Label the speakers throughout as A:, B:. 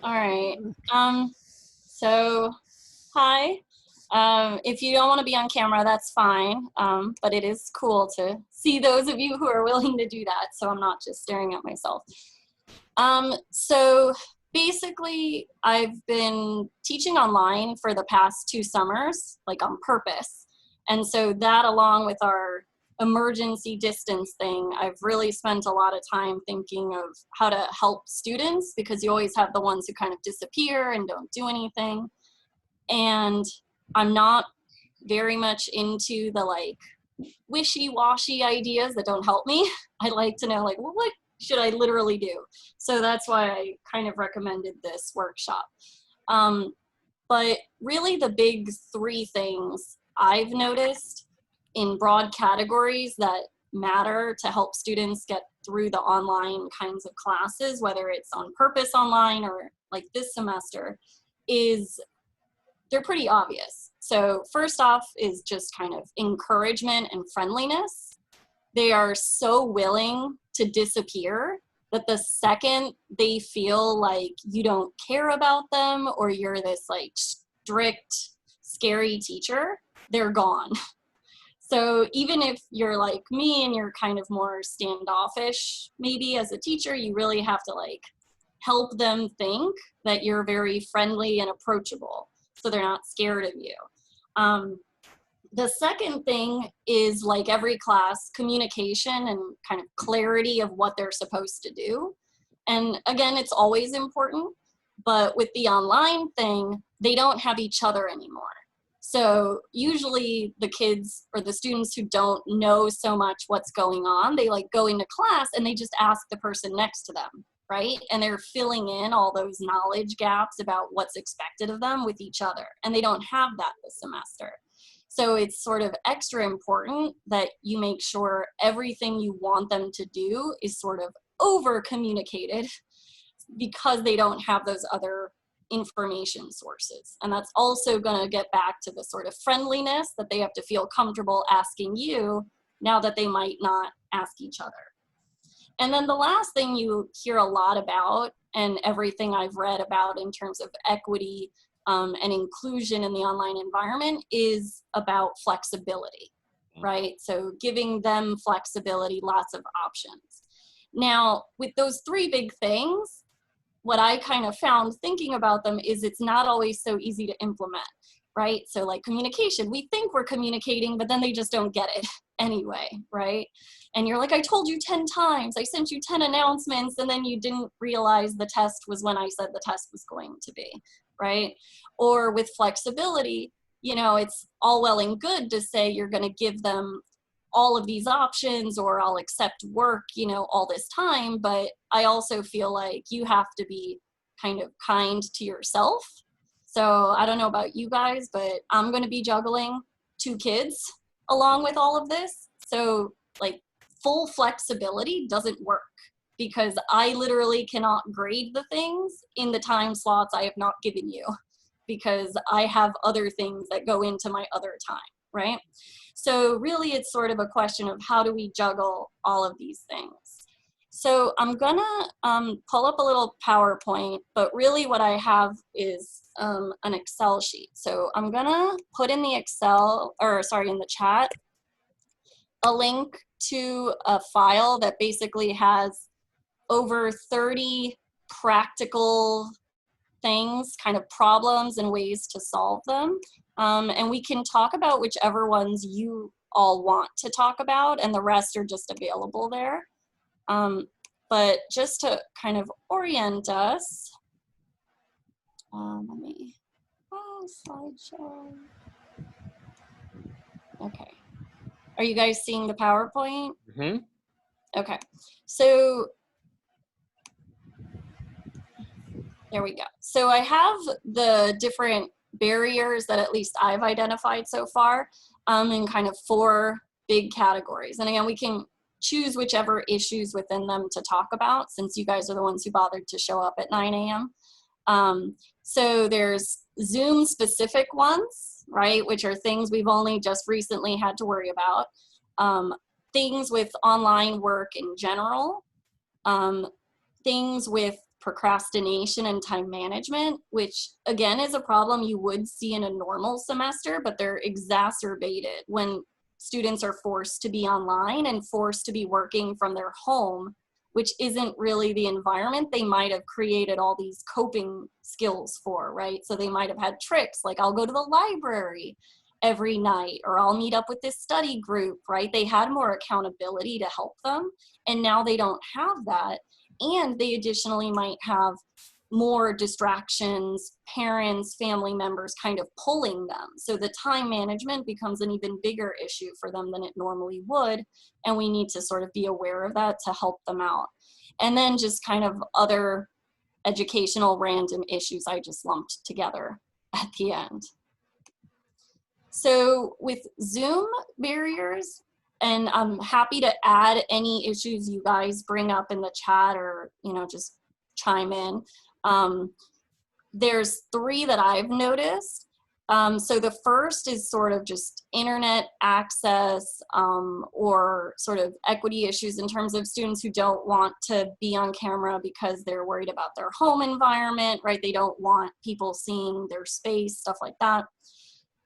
A: All right. So, hi. If you don't want to be on camera, that's fine. But it is cool to see those of you who are willing to do that, so I'm not just staring at myself. So basically, I've been teaching online for the past 2 summers, like on purpose. And so that, along with our emergency distance thing, I've really spent a lot of time thinking of how to help students, because you always have the ones who kind of disappear and don't do anything. And I'm not very much into the like wishy-washy ideas that don't help me. I like to know, like, well, what should I literally do? So that's why I kind of recommended this workshop. But really the big three things I've noticed in broad categories that matter to help students get through the online kinds of classes, whether it's on purpose online or like this semester, is they're pretty obvious. So first off is just kind of encouragement and friendliness. They are so willing to disappear that the second they feel like you don't care about them or you're this like strict, scary teacher, they're gone. So even if you're like me and you're kind of more standoffish, maybe as a teacher, you really have to like help them think that you're very friendly and approachable, so they're not scared of you. The second thing is, like every class, communication and kind of clarity of what they're supposed to do. And again, it's always important, but with the online thing, they don't have each other anymore. So usually the kids or the students who don't know so much what's going on, they like go into class and they just ask the person next to them, right? And they're filling in all those knowledge gaps about what's expected of them with each other. And they don't have that this semester. So it's sort of extra important that you make sure everything you want them to do is sort of over communicated, because they don't have those other information sources. And that's also going to get back to the sort of friendliness that they have to feel comfortable asking you now that they might not ask each other. And then the last thing you hear a lot about, and everything I've read about in terms of equity and inclusion in the online environment, is about flexibility, right? So giving them flexibility, lots of options. Now, with those three big things, what I kind of found thinking about them is it's not always so easy to implement, right? So like communication, we think we're communicating, but then they just don't get it anyway, right? And you're like, I told you 10 times, I sent you 10 announcements, and then you didn't realize the test was when I said the test was going to be, right? Or with flexibility, you know, it's all well and good to say you're going to give them all of these options or I'll accept work, you know, all this time. But I also feel like you have to be kind of kind to yourself. So I don't know about you guys, but I'm going to be juggling 2 kids along with all of this. So like full flexibility doesn't work, because I literally cannot grade the things in the time slots I have not given you, because I have other things that go into my other time, right? So really it's sort of a question of how do we juggle all of these things. So I'm gonna pull up a little PowerPoint, but really what I have is an Excel sheet. So I'm gonna put in the in the chat, a link to a file that basically has over 30 practical things, kind of problems and ways to solve them. And we can talk about whichever ones you all want to talk about, and the rest are just available there. But just to kind of orient us, let me, slideshow. Okay. Are you guys seeing the PowerPoint?
B: Mm-hmm.
A: Okay. So there we go. So I have the different barriers that at least I've identified so far in kind of 4 big categories. And again, we can choose whichever issues within them to talk about, since you guys are the ones who bothered to show up at 9 a.m. So there's Zoom specific ones, right, which are things we've only just recently had to worry about. Things with online work in general. Things with procrastination and time management, which again is a problem you would see in a normal semester, but they're exacerbated when students are forced to be online and forced to be working from their home, which isn't really the environment they might have created all these coping skills for, right? So they might have had tricks like, I'll go to the library every night, or I'll meet up with this study group, right? They had more accountability to help them, and now they don't have that. And they additionally might have more distractions, parents, family members kind of pulling them. So the time management becomes an even bigger issue for them than it normally would. And we need to sort of be aware of that to help them out. And then just kind of other educational random issues I just lumped together at the end. So with Zoom barriers, and I'm happy to add any issues you guys bring up in the chat, or, you know, just chime in. There's 3 that I've noticed. So the first is sort of just internet access, or sort of equity issues in terms of students who don't want to be on camera because they're worried about their home environment, right? They don't want people seeing their space, stuff like that.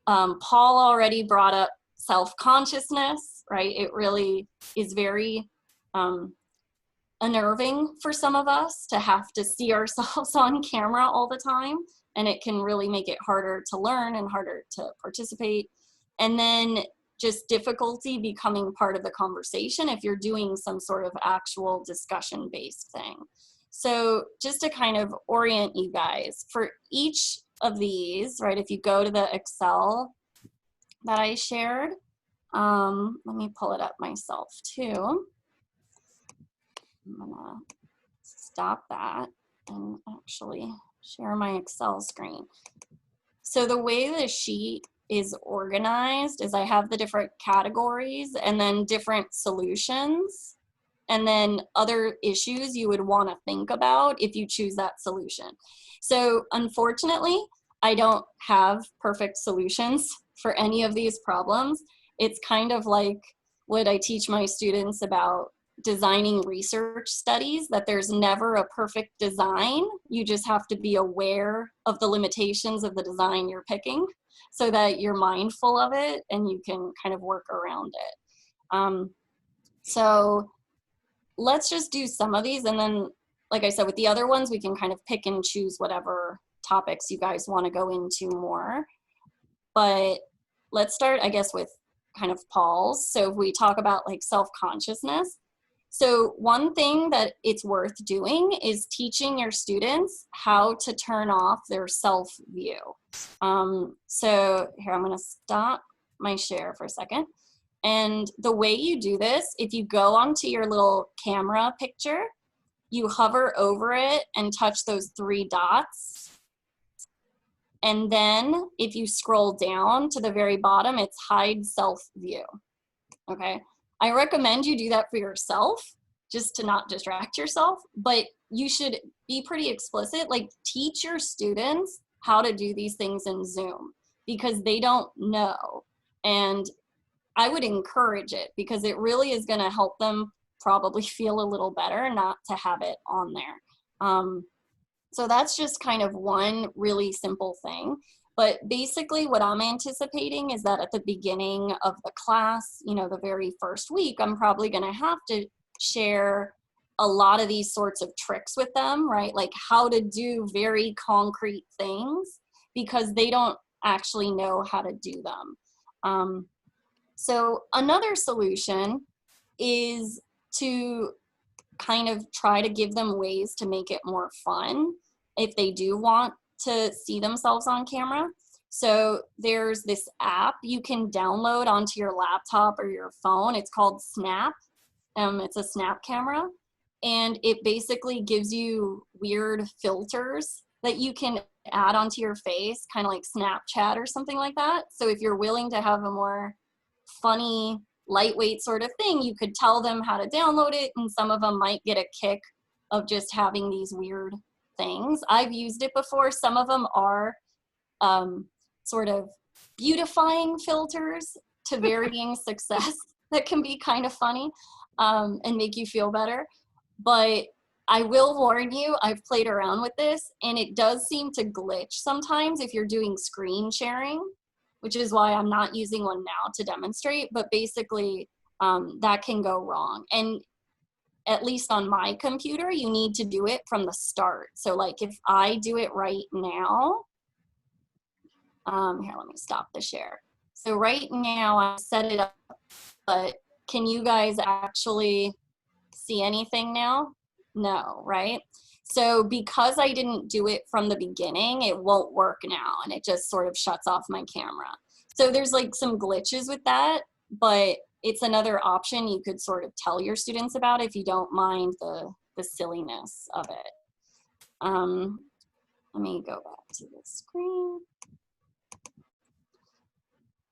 A: Paul already brought up self-consciousness, right? It really is very unnerving for some of us to have to see ourselves on camera all the time, and it can really make it harder to learn and harder to participate. And then just difficulty becoming part of the conversation if you're doing some sort of actual discussion-based thing. So just to kind of orient you guys, for each of these, right, if you go to the Excel that I shared, let me pull it up myself too. I'm gonna stop that and actually share my Excel screen. So the way the sheet is organized is I have the different categories and then different solutions, and then other issues you would want to think about if you choose that solution. So unfortunately, I don't have perfect solutions for any of these problems. It's kind of like what I teach my students about designing research studies, that there's never a perfect design. You just have to be aware of the limitations of the design you're picking so that you're mindful of it and you can kind of work around it. So let's just do some of these, and then, like I said, with the other ones, we can kind of pick and choose whatever topics you guys want to go into more. But let's start, I guess, with kind of Paul's. So if we talk about like self-consciousness, so one thing that it's worth doing is teaching your students how to turn off their self-view. So here, I'm going to stop my share for a second. And the way you do this, if you go onto your little camera picture, you hover over it and touch those 3 dots. And then if you scroll down to the very bottom, it's hide self-view, okay? I recommend you do that for yourself, just to not distract yourself, but you should be pretty explicit, like teach your students how to do these things in Zoom, because they don't know. And I would encourage it, because it really is gonna help them probably feel a little better not to have it on there. So that's just kind of one really simple thing. But basically what I'm anticipating is that at the beginning of the class, you know, the very first week, I'm probably gonna have to share a lot of these sorts of tricks with them, right? Like how to do very concrete things, because they don't actually know how to do them. So another solution is to kind of try to give them ways to make it more fun if they do want to see themselves on camera. So there's this app you can download onto your laptop or your phone. It's called Snap. It's a Snap camera, and it basically gives you weird filters that you can add onto your face, kind of like Snapchat or something like that. So if you're willing to have a more funny, lightweight sort of thing, you could tell them how to download it, and some of them might get a kick of just having these weird things. I've used it before. Some of them are sort of beautifying filters to varying success that can be kind of funny and make you feel better. But I will warn you, I've played around with this, and it does seem to glitch sometimes if you're doing screen sharing, which is why I'm not using one now to demonstrate, but basically that can go wrong. And at least on my computer, you need to do it from the start. So like if I do it right now, here, let me stop the share. So right now I set it up, but can you guys actually see anything now? No, right? So because I didn't do it from the beginning, it won't work now, and it just sort of shuts off my camera. So there's like some glitches with that, but it's another option you could sort of tell your students about if you don't mind the silliness of it. Let me go back to the screen.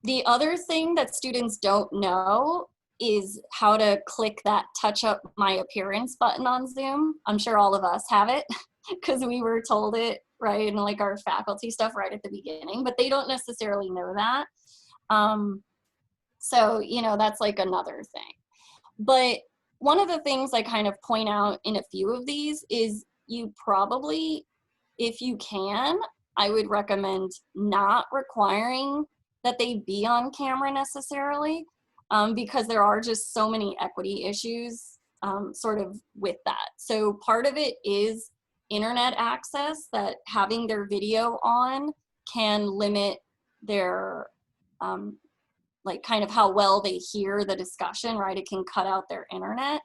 A: The other thing that students don't know is how to click that touch up my appearance button on Zoom. I'm sure all of us have it because we were told it, right, in like our faculty stuff right at the beginning, but they don't necessarily know that. So, you know, that's like another thing. But one of the things I kind of point out in a few of these is you probably, if you can, I would recommend not requiring that they be on camera necessarily, because there are just so many equity issues sort of with that. So part of it is internet access, that having their video on can limit their like kind of how well they hear the discussion, right? It can cut out their internet.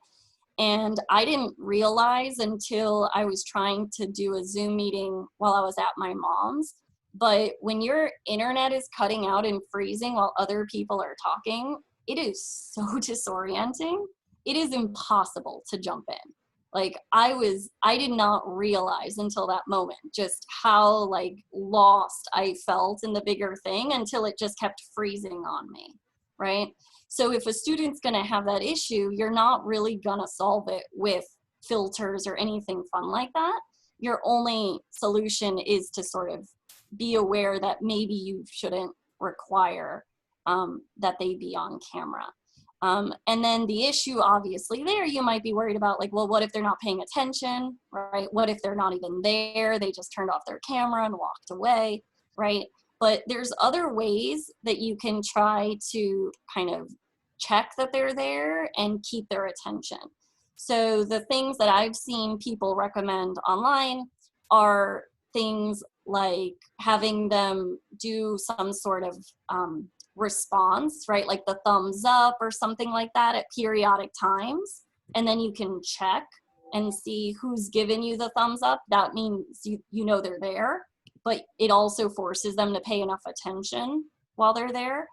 A: And I didn't realize until I was trying to do a Zoom meeting while I was at my mom's, but when your internet is cutting out and freezing while other people are talking, it is so disorienting. It is impossible to jump in. Like I did not realize until that moment just how like lost I felt in the bigger thing until it just kept freezing on me, right? So if a student's gonna have that issue, you're not really gonna solve it with filters or anything fun like that. Your only solution is to sort of be aware that maybe you shouldn't require that they be on camera. And then the issue obviously there, you might be worried about like, well, what if they're not paying attention, right? What if they're not even there? They just turned off their camera and walked away, right? But there's other ways that you can try to kind of check that they're there and keep their attention. So the things that I've seen people recommend online are things like having them do some sort of response, right? Like the thumbs up or something like that at periodic times. And then you can check and see who's given you the thumbs up. That means you know they're there, but it also forces them to pay enough attention while they're there.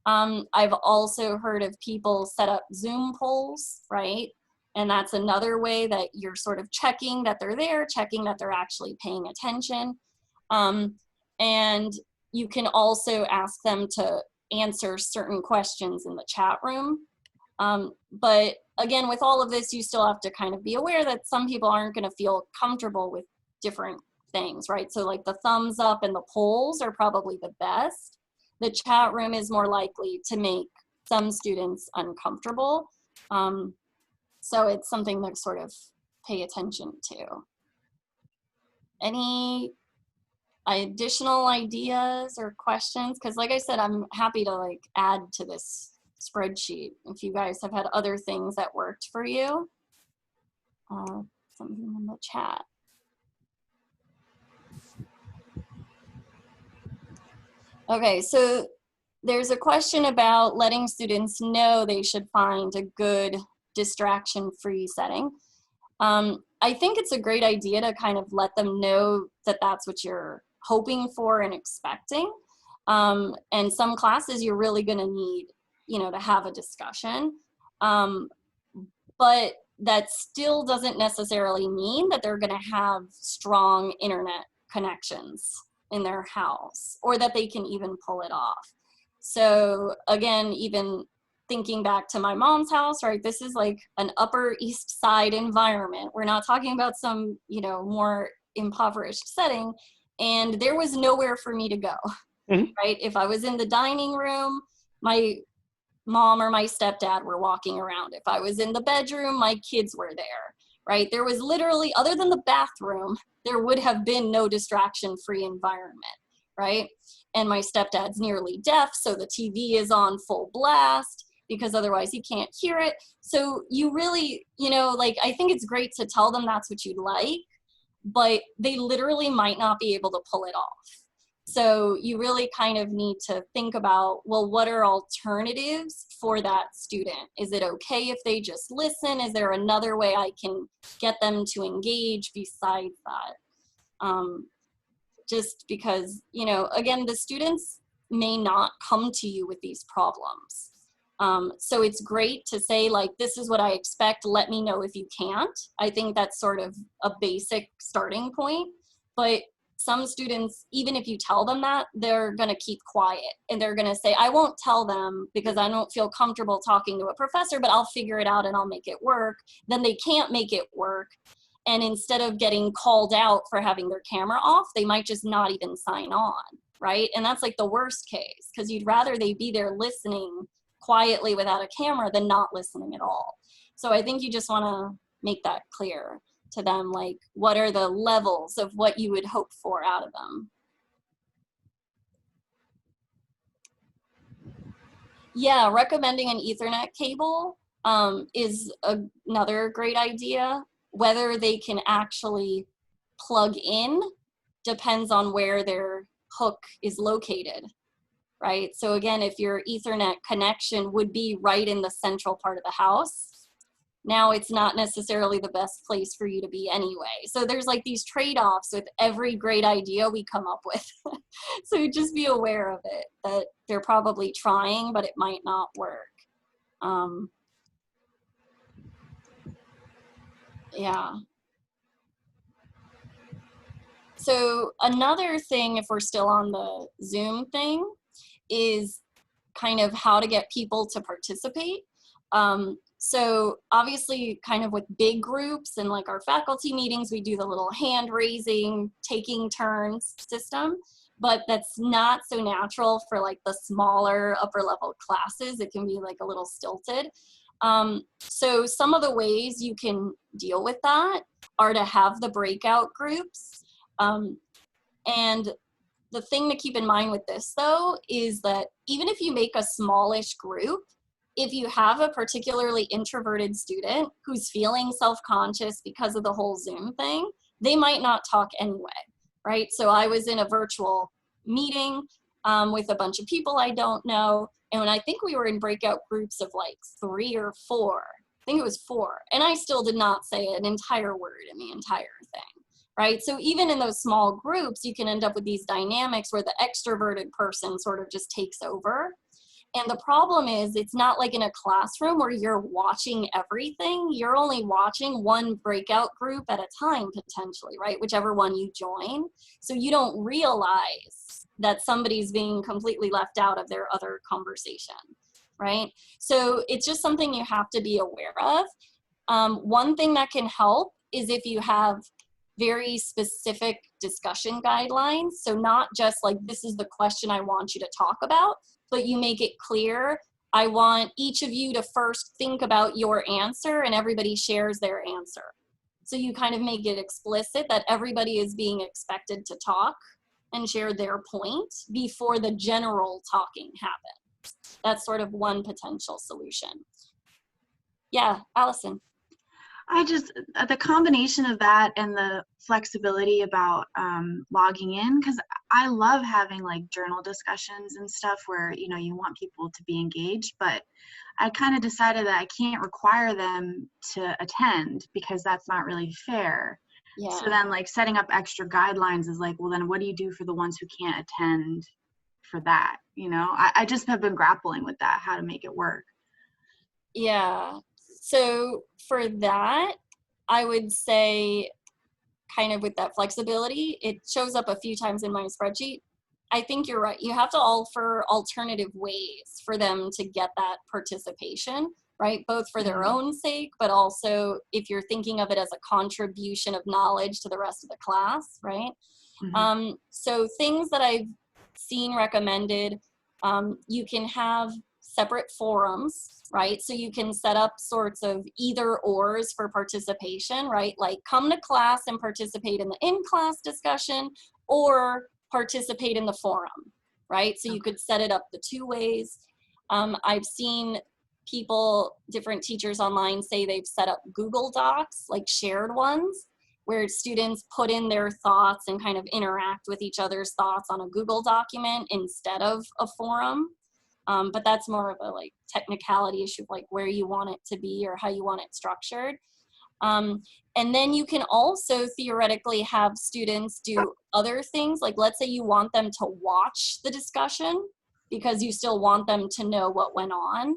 A: I've also heard of people set up Zoom polls, right? And that's another way that you're sort of checking that they're there, checking that they're actually paying attention. And you can also ask them to answer certain questions in the chat room. But again, with all of this, you still have to kind of be aware that some people aren't going to feel comfortable with different things, right? So like the thumbs up and the polls are probably the best. The chat room is more likely to make some students uncomfortable. So it's something to sort of pay attention to. Any additional ideas or questions? Because like I said, I'm happy to like add to this spreadsheet if you guys have had other things that worked for you. Something in the chat. Okay, so there's a question about letting students know they should find a good distraction-free setting. I think it's a great idea to kind of let them know that that's what you're hoping for and expecting. And some classes you're really going to need, you know, to have a discussion. But that still doesn't necessarily mean that they're going to have strong internet connections in their house or that they can even pull it off. So again, even thinking back to my mom's house, right? This is like an Upper East Side environment. We're not talking about some, you know, more impoverished setting. And there was nowhere for me to go, right? If I was in the dining room, my mom or my stepdad were walking around. If I was in the bedroom, my kids were there, right? There was literally, other than the bathroom, there would have been no distraction-free environment, right? And my stepdad's nearly deaf, so the TV is on full blast because otherwise he can't hear it. So you really, you know, like, I think it's great to tell them that's what you'd like, but they literally might not be able to pull it off. So you really kind of need to think about, well, what are alternatives for that student? Is it okay if they just listen? Is there another way I can get them to engage besides that? Just because, you know, again, the students may not come to you with these problems. So it's great to say, like, this is what I expect, let me know if you can't. I think that's sort of a basic starting point. But some students, even if you tell them that, they're gonna keep quiet and they're gonna say, I won't tell them because I don't feel comfortable talking to a professor, but I'll figure it out and I'll make it work. Then they can't make it work. And instead of getting called out for having their camera off, they might just not even sign on, right? And that's like the worst case, because you'd rather they be there listening quietly without a camera than not listening at all. So I think you just want to make that clear to them, like, what are the levels of what you would hope for out of them. Yeah, recommending an Ethernet cable is another great idea. Whether they can actually plug in depends on where their hook is located, right? So again, if your Ethernet connection would be right in the central part of the house, now it's not necessarily the best place for you to be anyway. So there's like these trade-offs with every great idea we come up with. So just be aware of it, that they're probably trying, but it might not work. Yeah. So another thing, if we're still on the Zoom thing, is kind of how to get people to participate. So obviously, kind of with big groups and like our faculty meetings, we do the little hand raising, taking turns system, but that's not so natural for like the smaller upper level classes. It can be like a little stilted. So some of the ways you can deal with that are to have the breakout groups. And the thing to keep in mind with this, though, is that even if you make a smallish group, if you have a particularly introverted student who's feeling self-conscious because of the whole Zoom thing, they might not talk anyway, right? So I was in a virtual meeting with a bunch of people I don't know, and I think we were in breakout groups of like 3 or 4. I think it was 4, and I still did not say an entire word in the entire thing. Right? So even in those small groups, you can end up with these dynamics where the extroverted person sort of just takes over. And the problem is, it's not like in a classroom where you're watching everything. You're only watching one breakout group at a time, potentially, right? Whichever one you join. So you don't realize that somebody's being completely left out of their other conversation, right? So it's just something you have to be aware of. One thing that can help is if you have very specific discussion guidelines. So not just like, this is the question I want you to talk about, but you make it clear, I want each of you to first think about your answer and everybody shares their answer. So you kind of make it explicit that everybody is being expected to talk and share their point before the general talking happens. That's sort of one potential solution. Yeah, Allison.
B: The combination of that and the flexibility about logging in, because I love having like journal discussions and stuff where, you know, you want people to be engaged, but I kind of decided that I can't require them to attend because that's not really fair. Yeah. So then like setting up extra guidelines is like, well, then what do you do for the ones who can't attend for that? You know, I just have been grappling with that, how to make it work.
A: Yeah. So for that, I would say, kind of with that flexibility, it shows up a few times in my spreadsheet. I think you're right. You have to offer alternative ways for them to get that participation, right? Both for their own sake, but also if you're thinking of it as a contribution of knowledge to the rest of the class, right? So things that I've seen recommended, you can have separate forums, right? So you can set up sorts of either ors for participation, right? Like come to class and participate in the in-class discussion or participate in the forum, right? So you could set it up the two ways. I've seen people, different teachers online say they've set up Google Docs, like shared ones, where students put in their thoughts and kind of interact with each other's thoughts on a Google document instead of a forum. But that's more of a like technicality issue of like where you want it to be or how you want it structured. And then you can also theoretically have students do other things. Like let's say you want them to watch the discussion because you still want them to know what went on,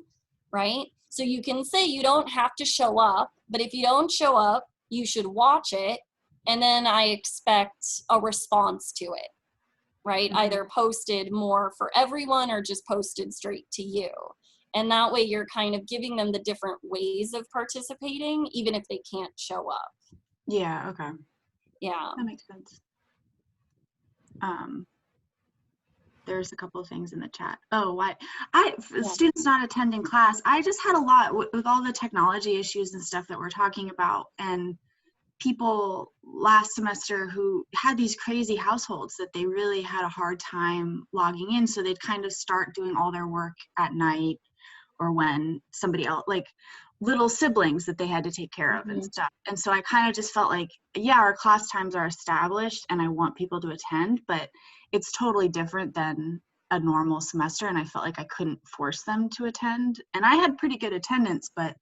A: right? So you can say you don't have to show up, but if you don't show up, you should watch it. And then I expect a response to it, right?
B: Mm-hmm.
A: Either posted more for everyone or just posted straight to you. And that way you're kind of giving them the different ways of participating, even if they can't show up.
B: Yeah, okay.
A: Yeah.
B: That makes sense. There's a couple of things in the chat. Oh, students not attending class. I just had a lot with all the technology issues and stuff that we're talking about, and people last semester who had these crazy households that they really had a hard time logging in. So they'd kind of start doing all their work at night or when somebody else, like little siblings that they had to take care of and stuff. And so I kind of just felt like, yeah, our class times are established and I want people to attend, but it's totally different than a normal semester. And I felt like I couldn't force them to attend. And I had pretty good attendance, but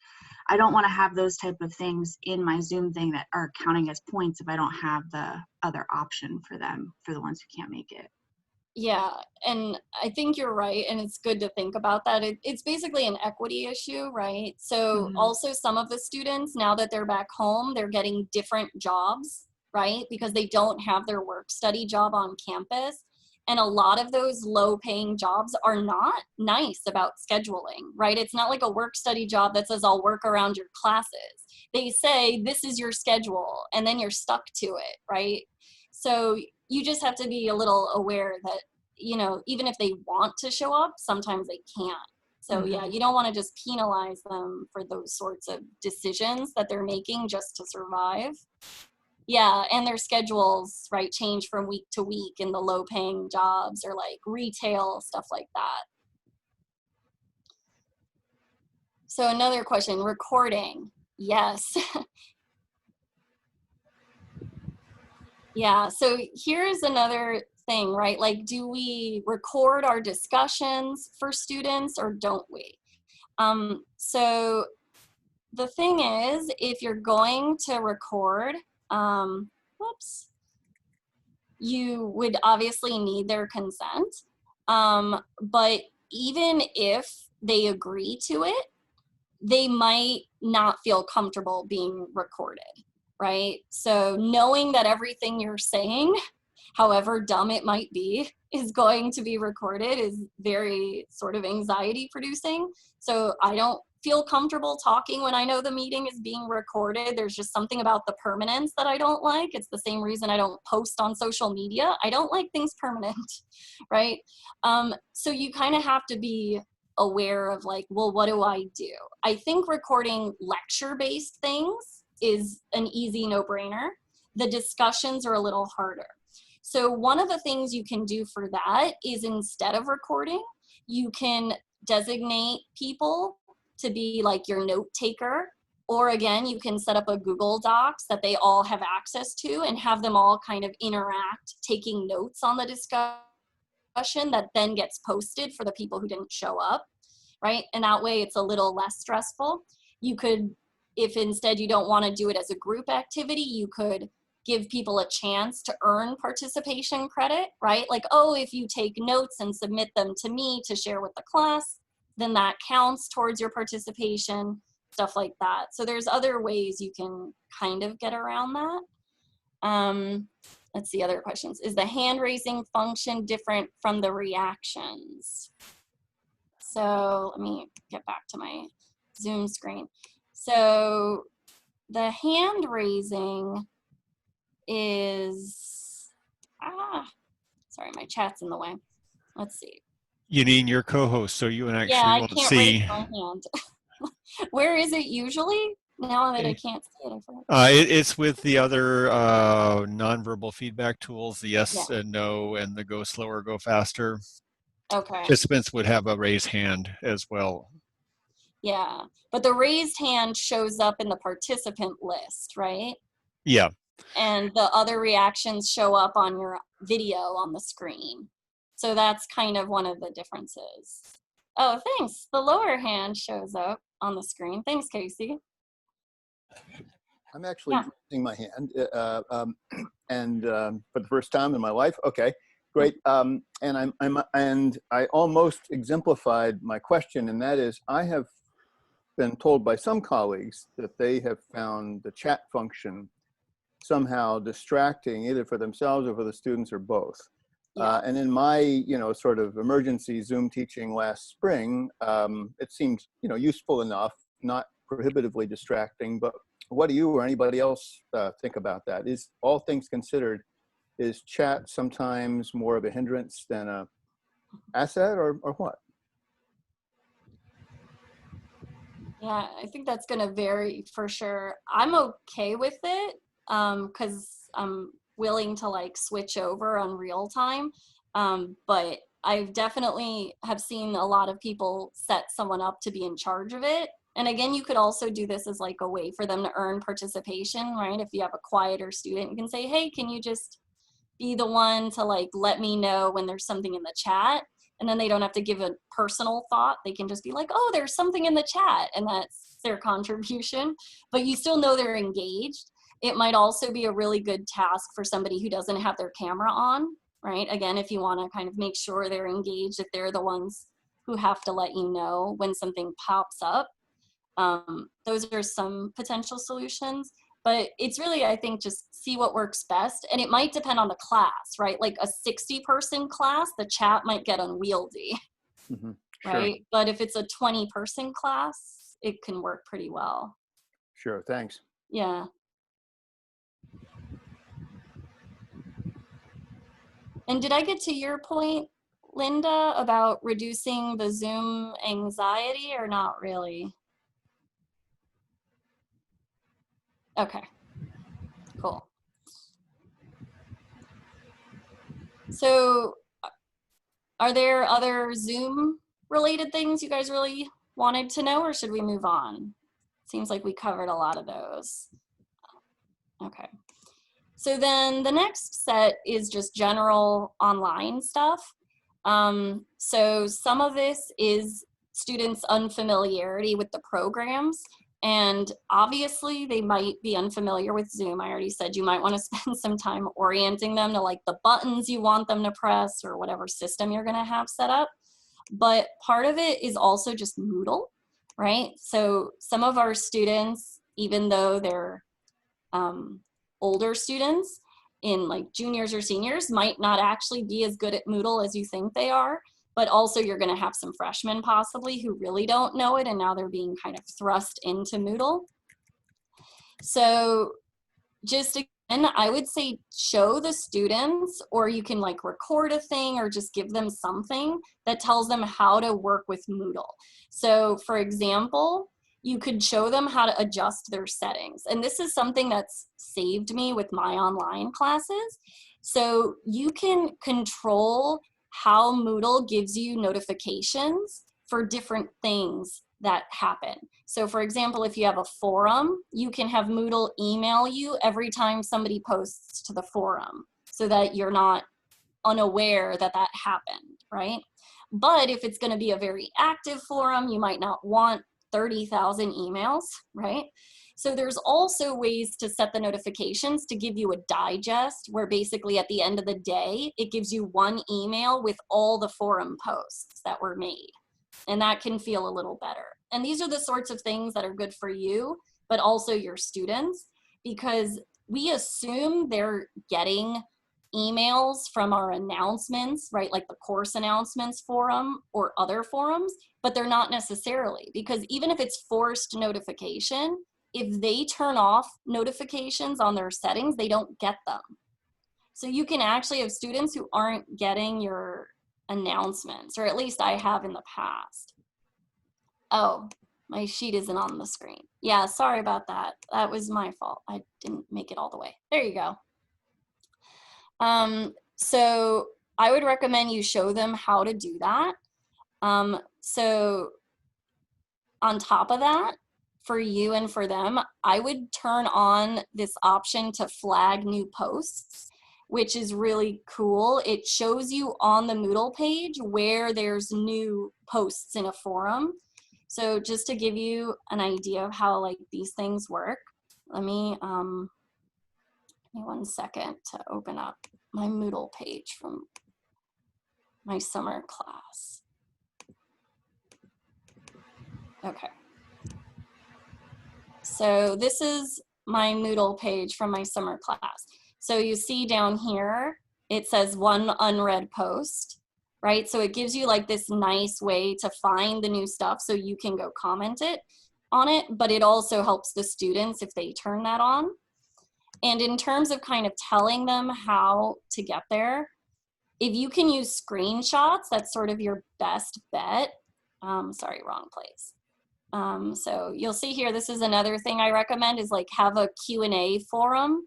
B: I don't want to have those type of things in my Zoom thing that are counting as points if I don't have the other option for them, for the ones who can't make it.
A: Yeah, and I think you're right, and it's good to think about that. It's basically an equity issue, right? So also some of the students, now that they're back home, they're getting different jobs, right? Because they don't have their work study job on campus. And a lot of those low paying jobs are not nice about scheduling, right? It's not like a work study job that says I'll work around your classes. They say this is your schedule and then you're stuck to it, right? So you just have to be a little aware that, you know, even if they want to show up, sometimes they can't. So yeah, you don't want to just penalize them for those sorts of decisions that they're making just to survive. Yeah, and their schedules, right, change from week to week in the low paying jobs or like retail, stuff like that. So another question, recording. Yes. Yeah, so here's another thing, right? Like, do we record our discussions for students or don't we? So the thing is, if you're going to record, you would obviously need their consent. But even if they agree to it, they might not feel comfortable being recorded, right? So knowing that everything you're saying, however dumb it might be, is going to be recorded is very sort of anxiety producing. So I don't feel comfortable talking when I know the meeting is being recorded. There's just something about the permanence that I don't like. It's the same reason I don't post on social media. I don't like things permanent, right? So you kind of have to be aware of like, well, what do I do? I think recording lecture-based things is an easy no-brainer. The discussions are a little harder. So one of the things you can do for that is instead of recording, you can designate people to be like your note taker, or again, you can set up a Google Docs that they all have access to and have them all kind of interact, taking notes on the discussion that then gets posted for the people who didn't show up, right? And that way it's a little less stressful. You could, if instead you don't want to do it as a group activity, you could give people a chance to earn participation credit, right? Like, oh, if you take notes and submit them to me to share with the class, then that counts towards your participation, stuff like that. So there's other ways you can kind of get around that. Let's see, other questions. Is the hand raising function different from the reactions? So let me get back to my Zoom screen. So the hand raising is, sorry, my chat's in the way. Let's see.
C: Yanine, your co-host, so you
A: Yeah,
C: actually
A: I
C: won't
A: can't raise
C: see.
A: my hand. Where is it usually? Now that I can't see it, I forgot.
C: It's with the other nonverbal feedback tools, the
A: Yeah,
C: yes and no, and the go slower, go faster.
A: okay.
C: Participants would have a raised hand as well.
A: Yeah, but the raised hand shows up in the participant list, right?
C: Yeah.
A: And the other reactions show up on your video on the screen. So that's kind of one of the differences. Oh, thanks. The lower hand shows up on the screen. Thanks, Casey.
D: I'm actually
A: Yeah.
D: raising my hand, for the first time in my life. Okay, great. And I almost exemplified my question, and that is, I have been told by some colleagues that they have found the chat function somehow distracting, either for themselves or for the students, or both.
A: Yeah.
D: And in my, sort of emergency Zoom teaching last spring, it seemed, useful enough, not prohibitively distracting. But what do you or anybody else think about that? Is, all things considered, is chat sometimes more of a hindrance than a asset, or what?
A: Yeah, I think that's going to vary for sure. I'm okay with it because I'm willing to like switch over on real time. But I've definitely have seen a lot of people set someone up to be in charge of it. And again, you could also do this as like a way for them to earn participation, right? If you have a quieter student, you can say, hey, can you just be the one to like let me know when there's something in the chat, and then they don't have to give a personal thought. They can just be like, oh, there's something in the chat, and that's their contribution, but you still know they're engaged. It might also be a really good task for somebody who doesn't have their camera on, right? Again, if you want to kind of make sure they're engaged, if they're the ones who have to let you know when something pops up. Those are some potential solutions. But it's really, I think, just see what works best. And it might depend on the class, right? Like a 60-person class, the chat might get unwieldy,
D: Mm-hmm. Sure.
A: right? But if it's a 20-person class, it can work pretty well.
D: Sure, thanks.
A: Yeah. And did I get to your point, Linda, about reducing the Zoom anxiety, or not really? Okay, cool. So are there other Zoom related things you guys really wanted to know, or should we move on? Seems like we covered a lot of those. Okay. So then the next set is just general online stuff. So some of this is students' unfamiliarity with the programs. And obviously they might be unfamiliar with Zoom. I already said you might want to spend some time orienting them to like the buttons you want them to press or whatever system you're going to have set up. But part of it is also just Moodle, right? So some of our students, even though they're older students in like juniors or seniors, might not actually be as good at Moodle as you think they are. But also you're going to have some freshmen possibly who really don't know it, and now they're being kind of thrust into Moodle. So just again, I would say show the students, or you can like record a thing or just give them something that tells them how to work with Moodle. So for example, you could show them how to adjust their settings. And this is something that's saved me with my online classes. So you can control how Moodle gives you notifications for different things that happen. So for example, if you have a forum, you can have Moodle email you every time somebody posts to the forum so that you're not unaware that that happened, right? But if it's going to be a very active forum, you might not want 30,000 emails, right? So there's also ways to set the notifications to give you a digest where basically at the end of the day, it gives you one email with all the forum posts that were made. And that can feel a little better. And these are the sorts of things that are good for you, but also your students, because we assume they're getting emails from our announcements, right? Like the course announcements forum or other forums, but they're not necessarily, because even if it's forced notification, if they turn off notifications on their settings, they don't get them. So you can actually have students who aren't getting your announcements, or at least I have in the past. Oh, my sheet isn't on the screen. Yeah, sorry about that. That was my fault. I didn't make it all the way. There you go. So I would recommend you show them how to do that. So on top of that, for you and for them, I would turn on this option to flag new posts, which is really cool. It shows you on the Moodle page where there's new posts in a forum. So just to give you an idea of how like these things work, let me give me 1 second to open up my Moodle page from my summer class. Okay. So this is my Moodle page from my summer class. So you see down here, it says 1 unread post, right? So it gives you like this nice way to find the new stuff so you can go comment on it, but it also helps the students if they turn that on. And in terms of kind of telling them how to get there, if you can use screenshots, that's sort of your best bet. Sorry, wrong place. So you'll see here, this is another thing I recommend is like have a Q&A forum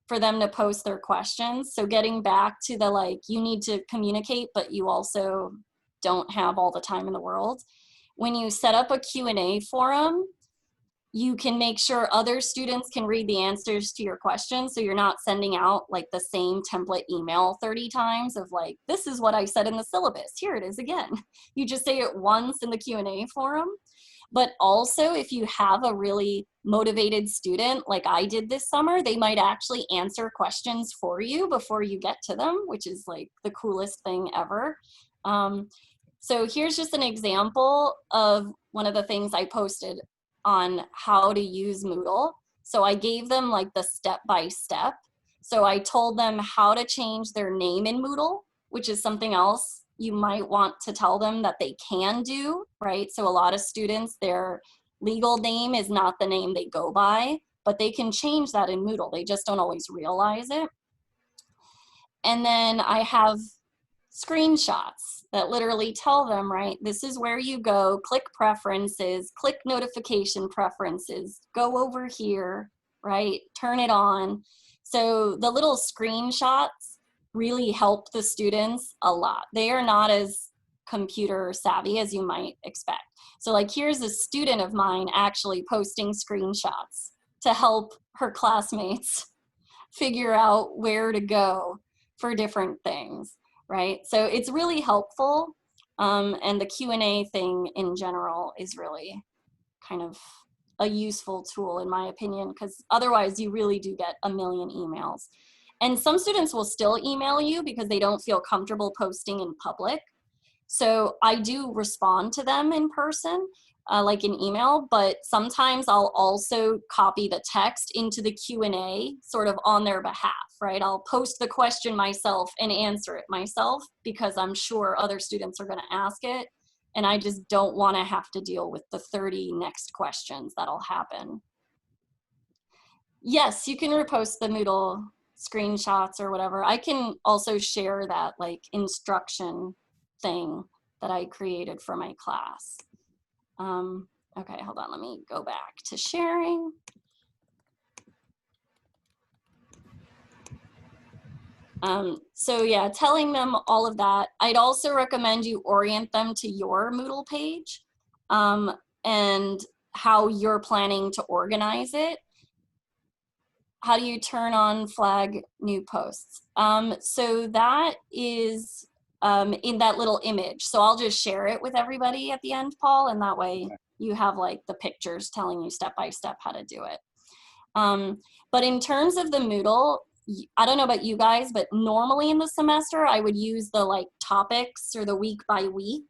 A: for them to post their questions. So getting back to the like, you need to communicate, but you also don't have all the time in the world. When you set up a Q&A forum, you can make sure other students can read the answers to your questions. So you're not sending out like the same template email 30 times of like, this is what I said in the syllabus. Here it is again. You just say it once in the Q&A forum. But also if you have a really motivated student like I did this summer, they might actually answer questions for you before you get to them, which is like the coolest thing ever. So here's just an example of one of the things I posted on how to use Moodle. So I gave them like the step-by-step. So I told them how to change their name in Moodle, which is something else you might want to tell them that they can do, right? So a lot of students, their legal name is not the name they go by, but they can change that in Moodle. They just don't always realize it. And then I have screenshots that literally tell them, right, this is where you go, click preferences, click notification preferences, go over here, right, turn it on. So the little screenshots really help the students a lot. They are not as computer savvy as you might expect. So like here's a student of mine actually posting screenshots to help her classmates figure out where to go for different things. Right, so it's really helpful, and the Q&A thing in general is really kind of a useful tool in my opinion, because otherwise you really do get a million emails. And some students will still email you because they don't feel comfortable posting in public. So I do respond to them in person, like an email, but sometimes I'll also copy the text into the Q&A sort of on their behalf, right? I'll post the question myself and answer it myself because I'm sure other students are going to ask it. And I just don't want to have to deal with the 30 next questions that'll happen. Yes, you can repost the Moodle screenshots or whatever. I can also share that like instruction thing that I created for my class. Okay, hold on, let me go back to sharing. So yeah, telling them all of that. I'd also recommend you orient them to your Moodle page and how you're planning to organize it. How do you turn on flag new posts? So that is in that little image. So I'll just share it with everybody at the end, Paul, and that way you have like the pictures telling you step by step how to do it. But in terms of the Moodle, I don't know about you guys, but normally in the semester I would use the like topics or the week by week,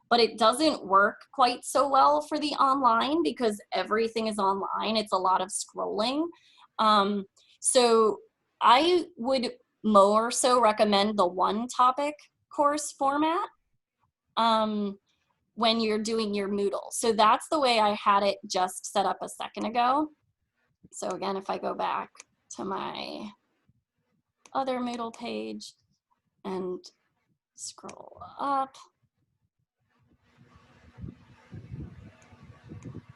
A: but it doesn't work quite so well for the online because everything is online. It's a lot of scrolling. So I would more so recommend the one topic course format when you're doing your Moodle. So that's the way I had it just set up a second ago. So again, if I go back to my other Moodle page and scroll up.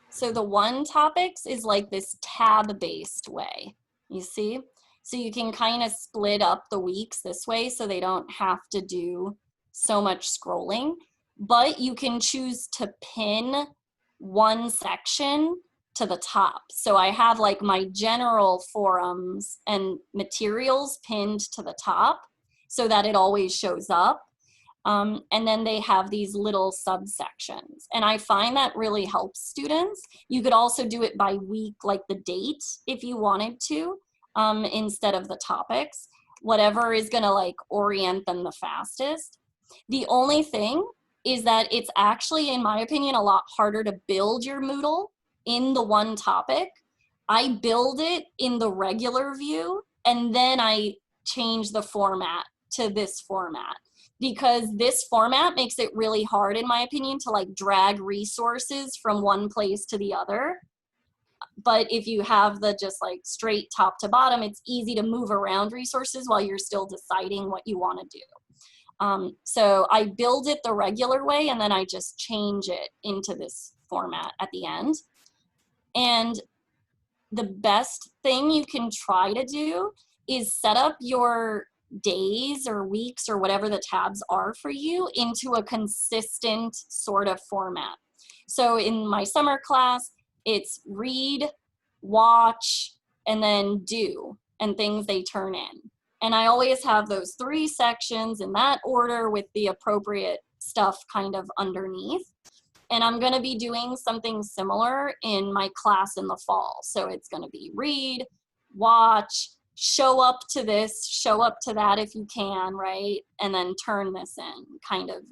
A: So the one topics is like this tab-based way, you see? So you can kind of split up the weeks this way so they don't have to do so much scrolling, but you can choose to pin one section to the top. So I have like my general forums and materials pinned to the top so that it always shows up. And then they have these little subsections. And I find that really helps students. You could also do it by week, like the date, if you wanted to, instead of the topics, whatever is gonna like orient them the fastest. The only thing is that it's actually, in my opinion, a lot harder to build your Moodle in the one topic. I build it in the regular view, and then I change the format to this format, because this format makes it really hard, in my opinion, to like drag resources from one place to the other. But if you have the just like straight top to bottom, it's easy to move around resources while you're still deciding what you want to do. So I build it the regular way, and then I just change it into this format at the end. And the best thing you can try to do is set up your days or weeks or whatever the tabs are for you into a consistent sort of format. So in my summer class, it's read, watch, and then do, and things they turn in. And I always have those 3 sections in that order with the appropriate stuff kind of underneath. And I'm gonna be doing something similar in my class in the fall. So it's gonna be read, watch, show up to this, show up to that if you can, right? And then turn this in kind of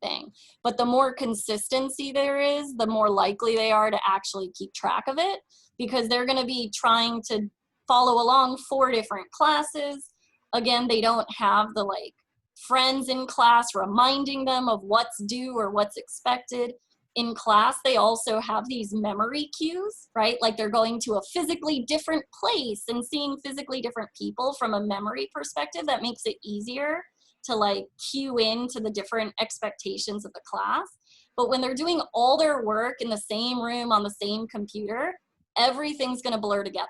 A: thing. But the more consistency there is, the more likely they are to actually keep track of it, because they're gonna be trying to follow along 4 different classes. Again, they don't have the like friends in class reminding them of what's due or what's expected. In class, they also have these memory cues, right? Like they're going to a physically different place and seeing physically different people from a memory perspective. That makes it easier to like cue into the different expectations of the class. But when they're doing all their work in the same room on the same computer, everything's gonna blur together.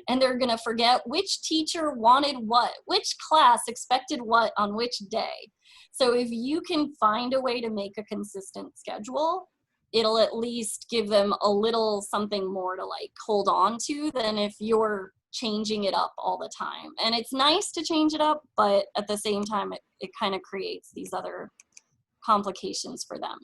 A: And they're gonna forget which teacher wanted what, which class expected what on which day. So if you can find a way to make a consistent schedule, it'll at least give them a little something more to like hold on to than if you're changing it up all the time. And it's nice to change it up, but at the same time, it kind of creates these other complications for them.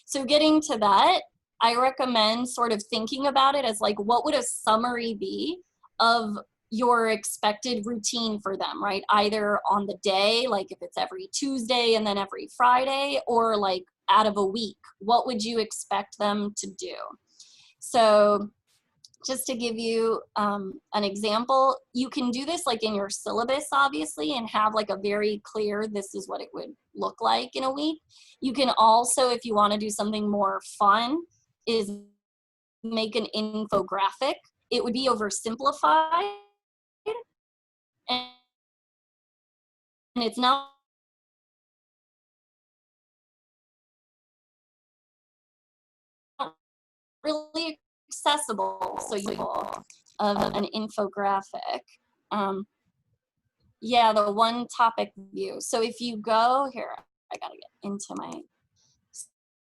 A: So getting to that, I recommend sort of thinking about it as like, what would a summary be of your expected routine for them, right? Either on the day, like if it's every Tuesday and then every Friday, or like out of a week, what would you expect them to do? So just to give you an example, you can do this like in your syllabus, obviously, and have like a very clear, this is what it would look like in a week. You can also, if you want to do something more fun, is make an infographic. It would be oversimplified, and it's not really accessible, so you of an infographic. Yeah, the one topic view. So if you go here, I gotta get into my,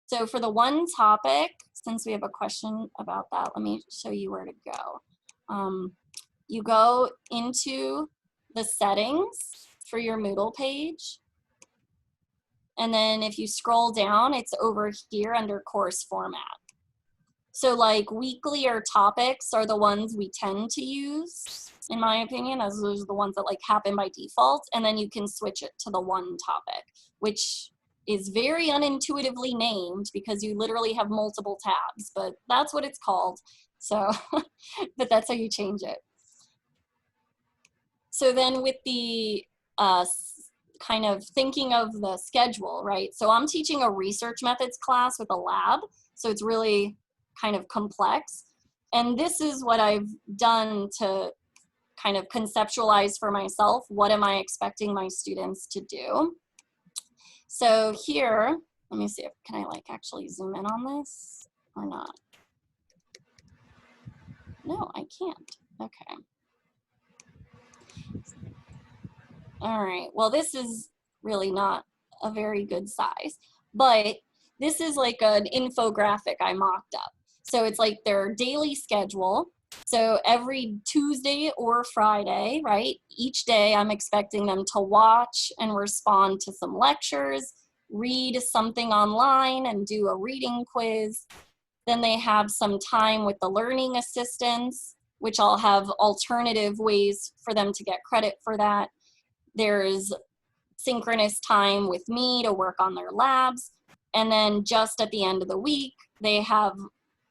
A: so for the one topic, since we have a question about that, let me show you where to go. You go into the settings for your Moodle page. And then if you scroll down, it's over here under course format. So like weekly or topics are the ones we tend to use, in my opinion, as those are the ones that like happen by default. And then you can switch it to the one topic, which is very unintuitively named because you literally have multiple tabs, but that's what it's called. So, but that's how you change it. So then with the kind of thinking of the schedule, right? So I'm teaching a research methods class with a lab. So it's really kind of complex. And this is what I've done to kind of conceptualize for myself, what am I expecting my students to do? So here, let me see if, can I like actually zoom in on this or not? No, I can't. Okay. All right, well, this is really not a very good size, but this is like an infographic I mocked up. So it's like their daily schedule. So every Tuesday or Friday, right? Each day I'm expecting them to watch and respond to some lectures, read something online and do a reading quiz. Then they have some time with the learning assistants, which I'll have alternative ways for them to get credit for that. There's synchronous time with me to work on their labs. And then just at the end of the week, they have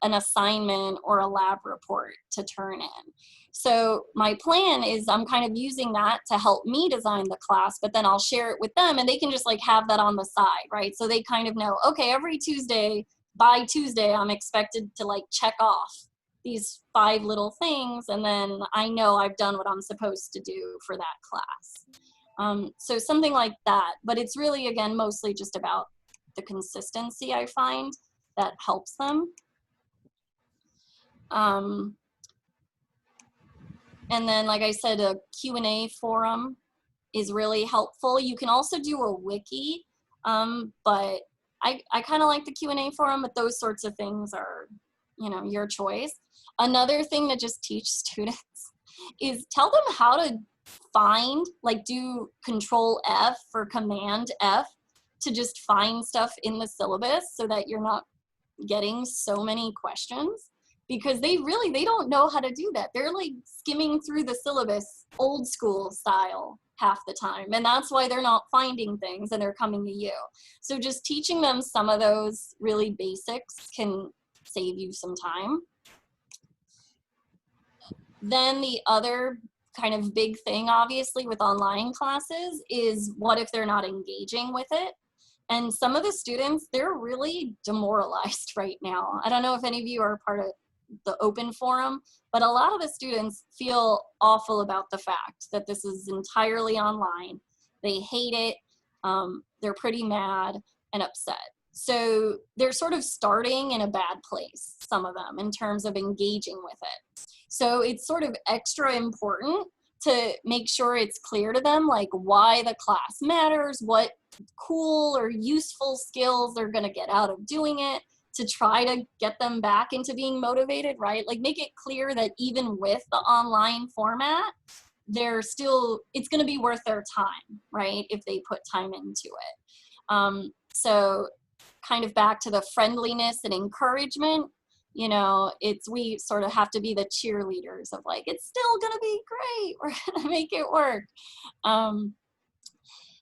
A: an assignment or a lab report to turn in. So my plan is I'm kind of using that to help me design the class, but then I'll share it with them and they can just like have that on the side, right? So they kind of know, okay, every Tuesday, by Tuesday, I'm expected to like check off these 5 little things, and then I know I've done what I'm supposed to do for that class. So something like that, but it's really, again, mostly just about the consistency I find that helps them. And then, like I said, a Q&A forum is really helpful. You can also do a wiki, but I kind of like the Q&A forum, but those sorts of things are, you know, your choice. Another thing to just teach students is tell them how to find, like do Control F or Command F to just find stuff in the syllabus so that you're not getting so many questions, because they don't know how to do that. They're like skimming through the syllabus old school style half the time, and that's why they're not finding things and they're coming to you. So just teaching them some of those really basics can save you some time. Then the other kind of big thing, obviously, with online classes is what if they're not engaging with it? And some of the students, they're really demoralized right now. I don't know if any of you are part of the open forum, but a lot of the students feel awful about the fact that this is entirely online. They hate it. They're pretty mad and upset. So they're sort of starting in a bad place, some of them, in terms of engaging with it. So it's sort of extra important to make sure it's clear to them, like why the class matters, what cool or useful skills they're gonna get out of doing it, to try to get them back into being motivated, right? Like make it clear that even with the online format, it's gonna be worth their time, right? If they put time into it. So kind of back to the friendliness and encouragement, you know, we sort of have to be the cheerleaders of like, it's still gonna be great, we're gonna make it work.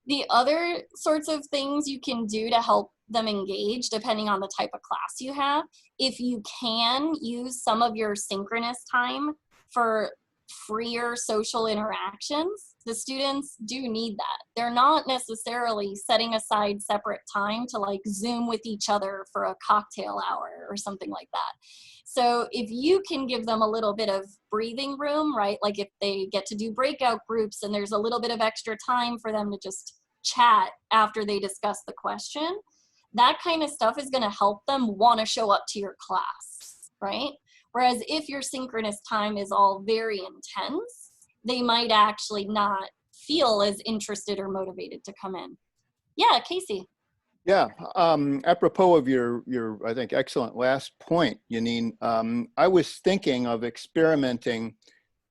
A: The other sorts of things you can do to help them engage, depending on the type of class you have, if you can use some of your synchronous time for freer social interactions, the students do need that. They're not necessarily setting aside separate time to like Zoom with each other for a cocktail hour or something like that. So if you can give them a little bit of breathing room, right? Like if they get to do breakout groups and there's a little bit of extra time for them to just chat after they discuss the question, that kind of stuff is going to help them want to show up to your class, right? Whereas if your synchronous time is all very intense, they might actually not feel as interested or motivated to come in. Yeah, Casey.
D: Yeah, apropos of your I think excellent last point, Yanine, I was thinking of experimenting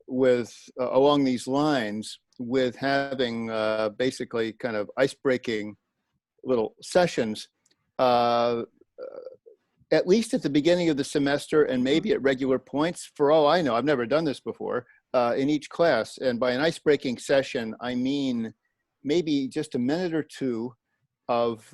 D: with along these lines with having basically kind of ice-breaking little sessions, at least at the beginning of the semester and maybe at regular points. For all I know, I've never done this before, in each class. And by an ice-breaking session, I mean maybe just a minute or two of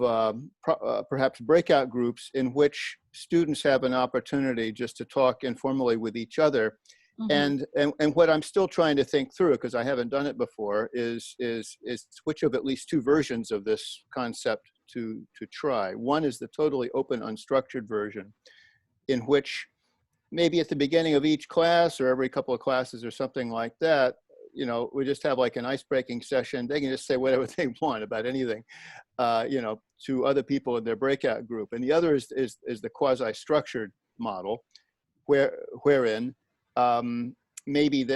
D: perhaps breakout groups in which students have an opportunity just to talk informally with each other. Mm-hmm. And what I'm still trying to think through, because I haven't done it before, is which of at least 2 versions of this concept to try. One is the totally open, unstructured version, in which maybe at the beginning of each class or every couple of classes or something like that, you know, we just have like an ice-breaking session. They can just say whatever they want about anything, you know, to other people in their breakout group. And the other is the quasi-structured model, wherein maybe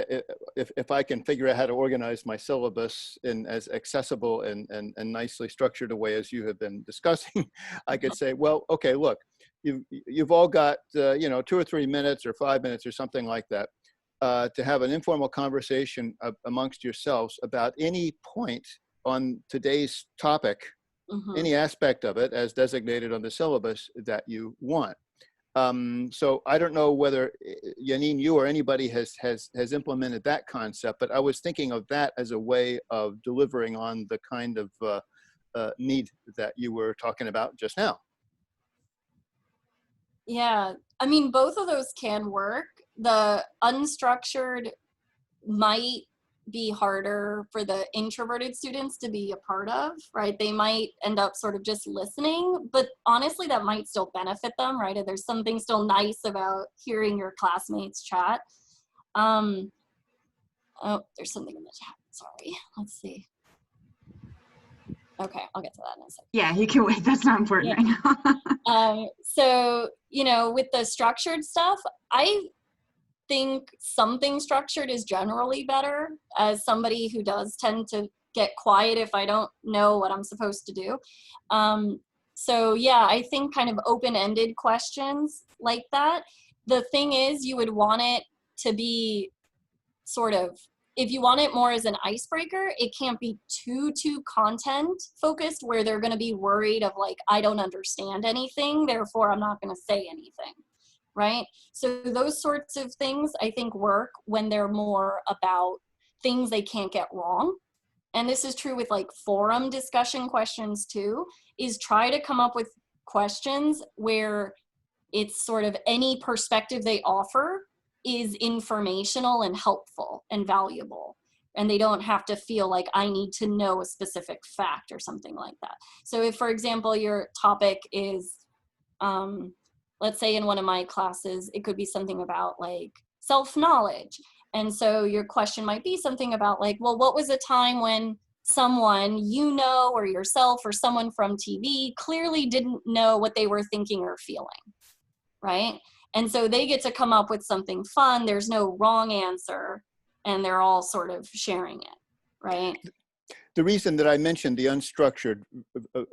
D: if I can figure out how to organize my syllabus in as accessible and nicely structured a way as you have been discussing, I could say, well, okay, look, you've all got 2 or 3 minutes or 5 minutes or something like that to have an informal conversation amongst yourselves about any point on today's topic, any aspect of it as designated on the syllabus that you want. So I don't know whether Yanine, you or anybody has implemented that concept, but I was thinking of that as a way of delivering on the kind of need that you were talking about just now.
A: Yeah, I mean, both of those can work. The unstructured might be harder for the introverted students to be a part of, right? They might end up sort of just listening, but honestly, that might still benefit them, right? And there's something still nice about hearing your classmates chat. Oh, there's something in the chat, sorry. Let's see. Okay, I'll get to that in a second.
B: Yeah, you can wait. That's not important right now.
A: So, with the structured stuff, I think something structured is generally better as somebody who does tend to get quiet if I don't know what I'm supposed to do. So yeah, I think kind of open-ended questions like that. The thing is, you would want it to be sort of, if you want it more as an icebreaker, it can't be too content focused where they're going to be worried of like, I don't understand anything, therefore I'm not going to say anything, right? So those sorts of things I think work when they're more about things they can't get wrong. And this is true with like forum discussion questions too, is try to come up with questions where it's sort of any perspective they offer is informational and helpful and valuable. And they don't have to feel like I need to know a specific fact or something like that. So if, for example, your topic is, let's say in one of my classes, it could be something about like self-knowledge. And so your question might be something about like, well, what was a time when someone or yourself or someone from TV clearly didn't know what they were thinking or feeling, right? And so they get to come up with something fun. There's no wrong answer, and they're all sort of sharing it, right?
D: The reason that I mentioned the unstructured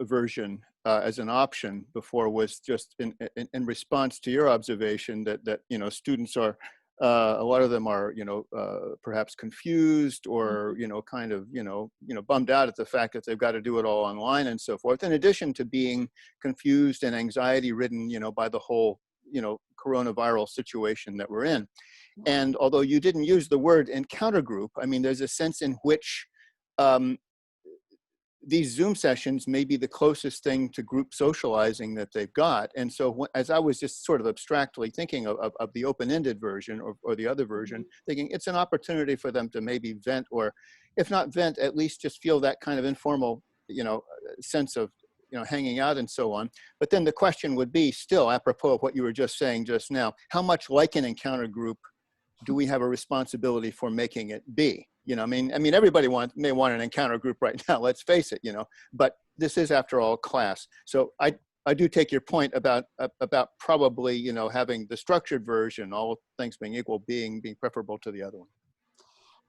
D: version as an option before was just in response to your observation that students are a lot of them are perhaps confused or kind of bummed out at the fact that they've got to do it all online and so forth. In addition to being confused and anxiety ridden by the whole coronavirus situation that we're in. And although you didn't use the word encounter group, I mean, there's a sense in which these Zoom sessions may be the closest thing to group socializing that they've got. And so as I was just sort of abstractly thinking of the open-ended version or the other version, thinking it's an opportunity for them to maybe vent, or if not vent, at least just feel that kind of informal, sense of, hanging out and so on. But then the question would be still, apropos of what you were just saying just now, how much like an encounter group do we have a responsibility for making it be? I mean, everybody may want an encounter group right now, let's face it, but this is after all class. So I do take your point about probably, having the structured version, all things being equal, being preferable to the other one.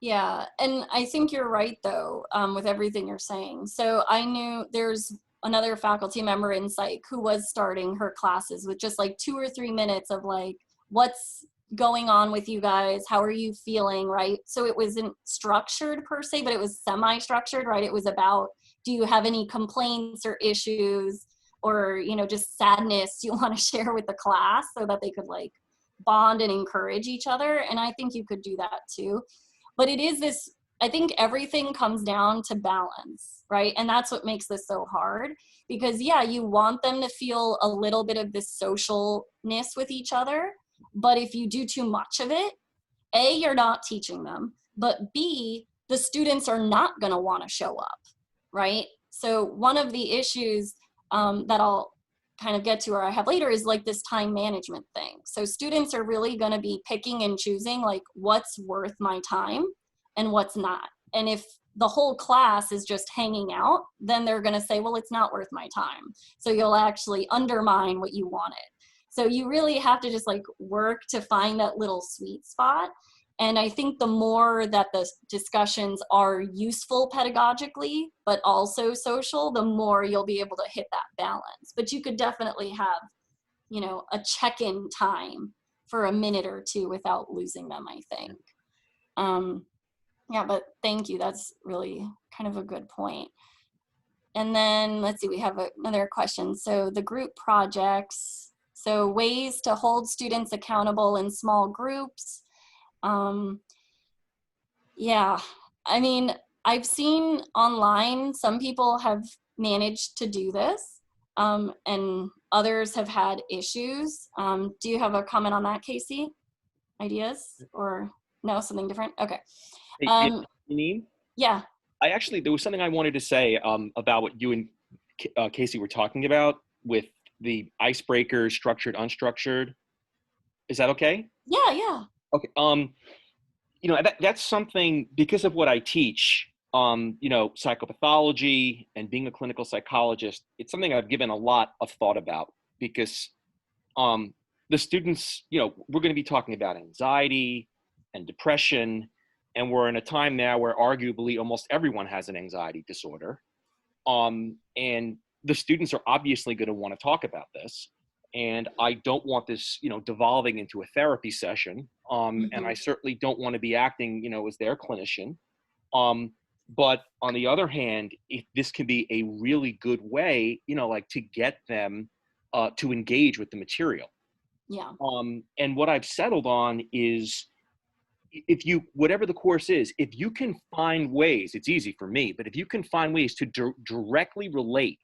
A: Yeah, and I think you're right though, with everything you're saying. So I knew there's another faculty member in psych who was starting her classes with just like 2 or 3 minutes of like, what's going on with you guys? How are you feeling, right? So it wasn't structured per se, but it was semi-structured, right? It was about, do you have any complaints or issues or, just sadness you want to share with the class so that they could like bond and encourage each other. And I think you could do that too. But it is this, I think everything comes down to balance, right? And that's what makes this so hard because yeah, you want them to feel a little bit of this socialness with each other. But if you do too much of it, A, you're not teaching them, but B, the students are not going to want to show up, right? So one of the issues that I'll kind of get to or I have later is like this time management thing. So students are really going to be picking and choosing like what's worth my time and what's not. And if the whole class is just hanging out, then they're going to say, well, it's not worth my time. So you'll actually undermine what you wanted. So you really have to just like work to find that little sweet spot. And I think the more that the discussions are useful pedagogically, but also social, the more you'll be able to hit that balance. But you could definitely have, you know, a check-in time for a minute or two without losing them, I think. Yeah, but thank you. That's really kind of a good point. And then let's see, we have another question. So the group projects, so ways to hold students accountable in small groups. Yeah, I mean, I've seen online, some people have managed to do this, and others have had issues. Do you have a comment on that, Casey? Ideas or no, something different? Okay.
E: Hey, Yanine?
A: Yeah.
E: There was something I wanted to say about what you and Casey were talking about with the icebreakers, structured, unstructured. Is that okay?
A: Yeah, yeah.
E: Okay. You know, that's something, because of what I teach, you know, psychopathology and being a clinical psychologist, it's something I've given a lot of thought about, because the students, you know, we're going to be talking about anxiety and depression, and we're in a time now where arguably almost everyone has an anxiety disorder. And the students are obviously going to want to talk about this. And I don't want this, you know, devolving into a therapy session. And I certainly don't want to be acting, you know, as their clinician. But on the other hand, this can be a really good way, you know, like to get them to engage with the material.
A: Yeah.
E: And what I've settled on is, if you, whatever the course is, if you can find ways, it's easy for me, but if you can find ways to directly relate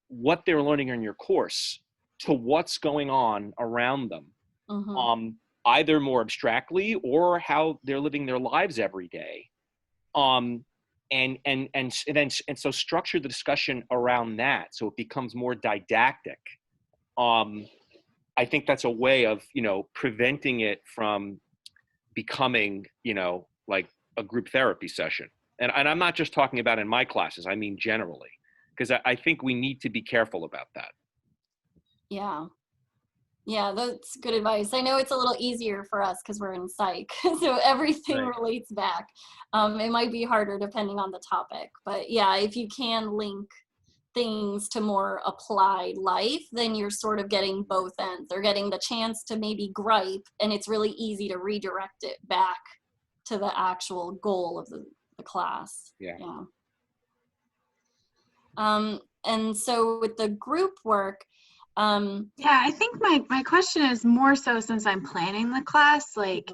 E: what they're learning in your course to what's going on around them, either more abstractly or how they're living their lives every day, and so structure the discussion around that so it becomes more didactic. I think that's a way of, you know, preventing it from becoming, you know, like a group therapy session. And I'm not just talking about in my classes, I mean generally, because I think we need to be careful about that.
A: Yeah. Yeah, that's good advice. I know it's a little easier for us because we're in psych, so everything relates back. It might be harder depending on the topic, but yeah, if you can link things to more applied life, then you're sort of getting both ends. They're getting the chance to maybe gripe, and it's really easy to redirect it back to the actual goal of the class.
E: Yeah.
A: And so with the group work,
B: yeah, I think my question is more so, since I'm planning the class, like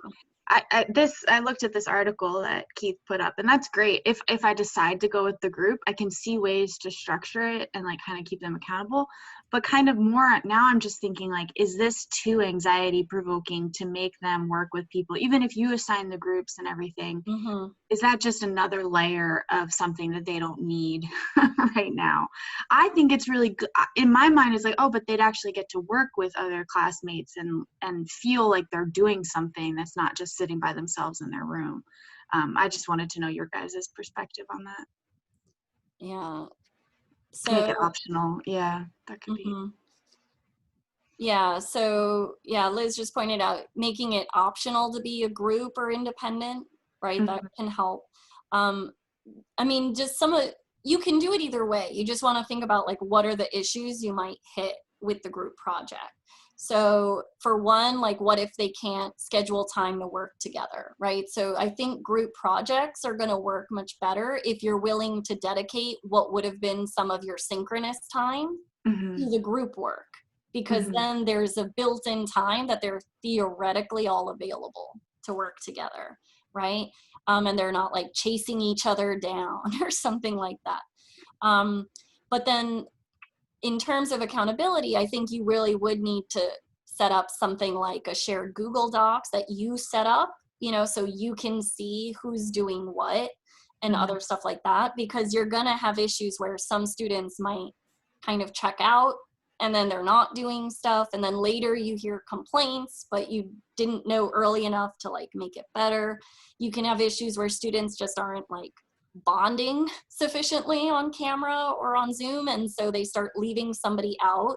B: I looked at this article that Keith put up, and that's great. If I decide to go with the group, I can see ways to structure it and like kind of keep them accountable. But kind of more now, I'm just thinking, like, is this too anxiety provoking to make them work with people, even if you assign the groups and everything? Is that just another layer of something that they don't need right now? I think it's really good. In my mind, it's like, oh, but they'd actually get to work with other classmates and feel like they're doing something that's not just sitting by themselves in their room. I just wanted to know your guys' perspective on that.
A: Yeah. So
B: make it optional. Yeah, that could be.
A: Yeah, so yeah, Liz just pointed out making it optional to be a group or independent, right? That can help. I mean, just you can do it either way. You just want to think about like what are the issues you might hit with the group project. So for one, like what if they can't schedule time to work together, right? So I think group projects are going to work much better if you're willing to dedicate what would have been some of your synchronous time to the group work, because then there's a built-in time that they're theoretically all available to work together, right? And they're not like chasing each other down or something like that. But then in terms of accountability, I think you really would need to set up something like a shared Google Docs that you set up, you know, so you can see who's doing what and other stuff like that, because you're going to have issues where some students might kind of check out and then they're not doing stuff. And then later you hear complaints, but you didn't know early enough to like make it better. You can have issues where students just aren't like bonding sufficiently on camera or on Zoom, and so they start leaving somebody out,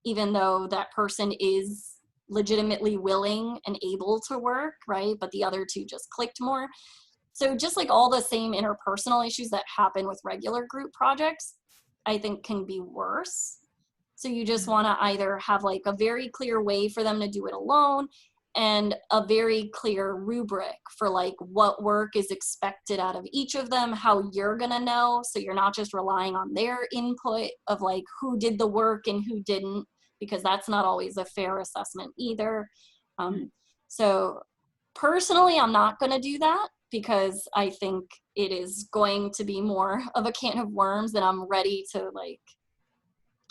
A: even though that person is legitimately willing and able to work, right? But the other two just clicked more. So just like all the same interpersonal issues that happen with regular group projects, I think can be worse. So you just want to either have like a very clear way for them to do it alone, and a very clear rubric for like what work is expected out of each of them, how you're gonna know, so you're not just relying on their input of like who did the work and who didn't, because that's not always a fair assessment either. So personally, I'm not gonna do that, because I think it is going to be more of a can of worms that I'm ready to like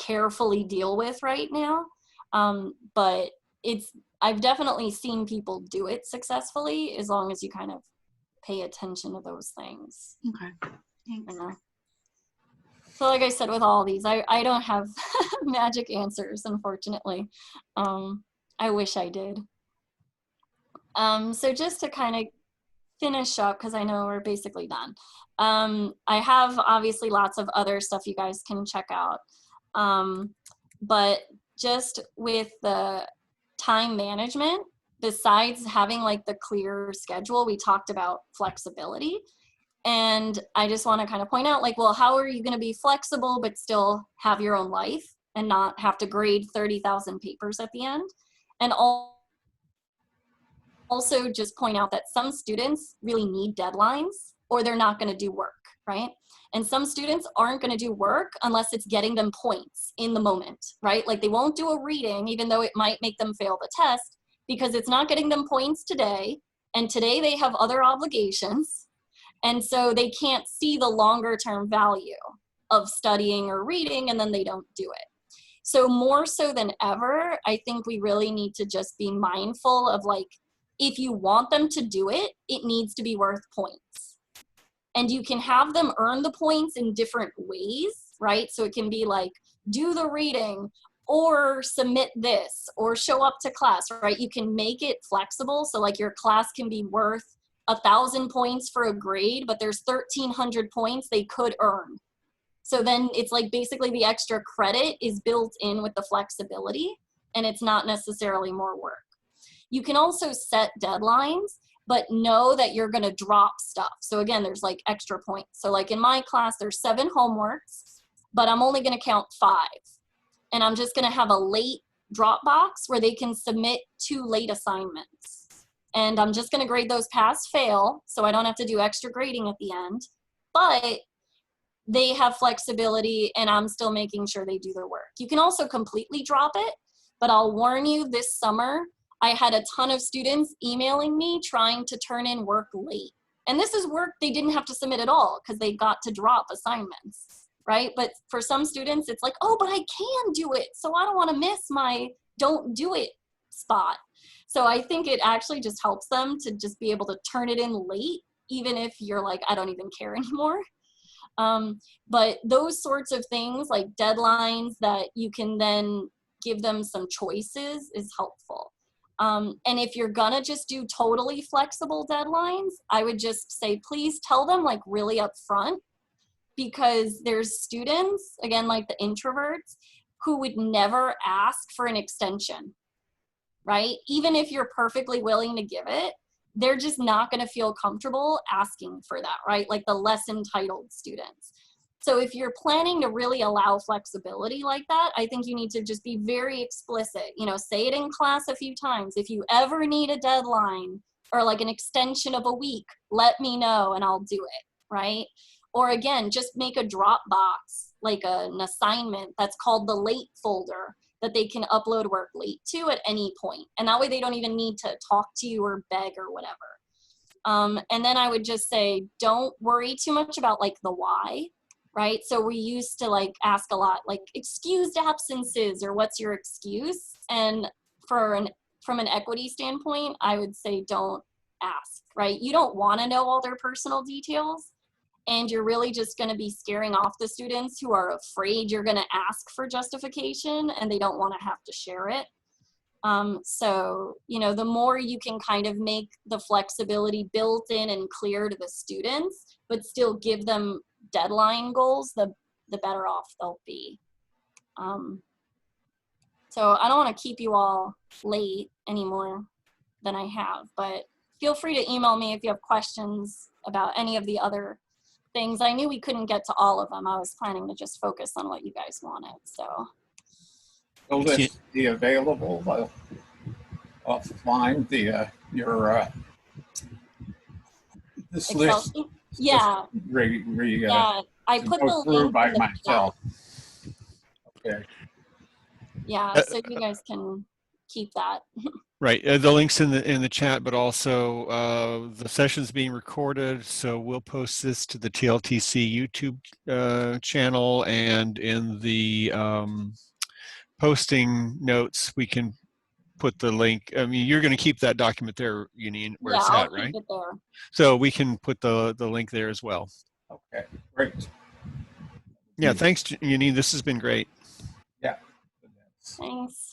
A: carefully deal with right now. But I've definitely seen people do it successfully, as long as you kind of pay attention to those things.
B: Okay, thanks.
A: You know? So like I said, with all these, I don't have magic answers, unfortunately. I wish I did. So just to kind of finish up, because I know we're basically done. I have obviously lots of other stuff you guys can check out. But just with the time management, besides having like the clear schedule, we talked about flexibility. And I just want to kind of point out, like, well, how are you going to be flexible but still have your own life and not have to grade 30,000 papers at the end? And also just point out that some students really need deadlines, or they're not going to do work, right? And some students aren't going to do work unless it's getting them points in the moment, right? Like they won't do a reading, even though it might make them fail the test, because it's not getting them points today. And today they have other obligations. And so they can't see the longer term value of studying or reading, and then they don't do it. So more so than ever, I think we really need to just be mindful of like, if you want them to do it, it needs to be worth points. And you can have them earn the points in different ways, right? So it can be like, do the reading, or submit this, or show up to class, right? You can make it flexible. So like your class can be worth 1,000 points for a grade, but there's 1,300 points they could earn. So then it's like basically the extra credit is built in with the flexibility, and it's not necessarily more work. You can also set deadlines, but know that you're going to drop stuff. So again, there's like extra points. So like in my class, there's 7 homeworks, but I'm only going to count 5. And I'm just going to have a late drop box where they can submit 2 late assignments. And I'm just going to grade those pass fail, so I don't have to do extra grading at the end. But they have flexibility, and I'm still making sure they do their work. You can also completely drop it, but I'll warn you, this summer, I had a ton of students emailing me trying to turn in work late. And this is work they didn't have to submit at all because they got to drop assignments, right? But for some students, it's like, oh, but I can do it, so I don't want to miss my don't do it spot. So I think it actually just helps them to just be able to turn it in late, even if you're like, I don't even care anymore. But those sorts of things, like deadlines that you can then give them some choices, is helpful. And if you're gonna just do totally flexible deadlines, I would just say, please tell them like really upfront, because there's students, again, like the introverts, who would never ask for an extension, right? Even if you're perfectly willing to give it, they're just not going to feel comfortable asking for that, right? Like the less entitled students. So if you're planning to really allow flexibility like that, I think you need to just be very explicit, you know, say it in class a few times. If you ever need a deadline or like an extension of a week, let me know and I'll do it, right? Or again, just make a Dropbox, like an assignment that's called the late folder, that they can upload work late to at any point. And that way they don't even need to talk to you or beg or whatever. And then I would just say, don't worry too much about like the why, right? So we used to like ask a lot, like excused absences or what's your excuse? And from an equity standpoint, I would say don't ask, right? You don't want to know all their personal details. And you're really just going to be scaring off the students who are afraid you're going to ask for justification and they don't want to have to share it. So, you know, the more you can kind of make the flexibility built in and clear to the students but still give them deadline goals, the better off they'll be. So I don't want to keep you all late any more than I have, but feel free to email me if you have questions about any of the other things. I knew we couldn't get to all of them. I was planning to just focus on what you guys wanted, so.
F: Will this be available offline, this
A: Excel
F: list?
A: sheet? Yeah, yeah. I
F: To
A: put
F: go
A: the
F: through
A: link
F: by
A: in the
F: myself.
A: chat.
F: Okay.
A: Yeah, so you guys can keep that.
C: Right, the link's in the chat, but also the session's being recorded, so we'll post this to the TLTC YouTube channel, and in the posting notes we can put the link. I mean, you're going to keep that document there, Yanine, where
A: Yeah,
C: it's
A: I'll
C: at,
A: keep
C: right?
A: it there.
C: So we can put the link there as well.
F: Okay, great.
C: Yeah, thanks, Yanine. This has been great.
F: Yeah.
A: Thanks.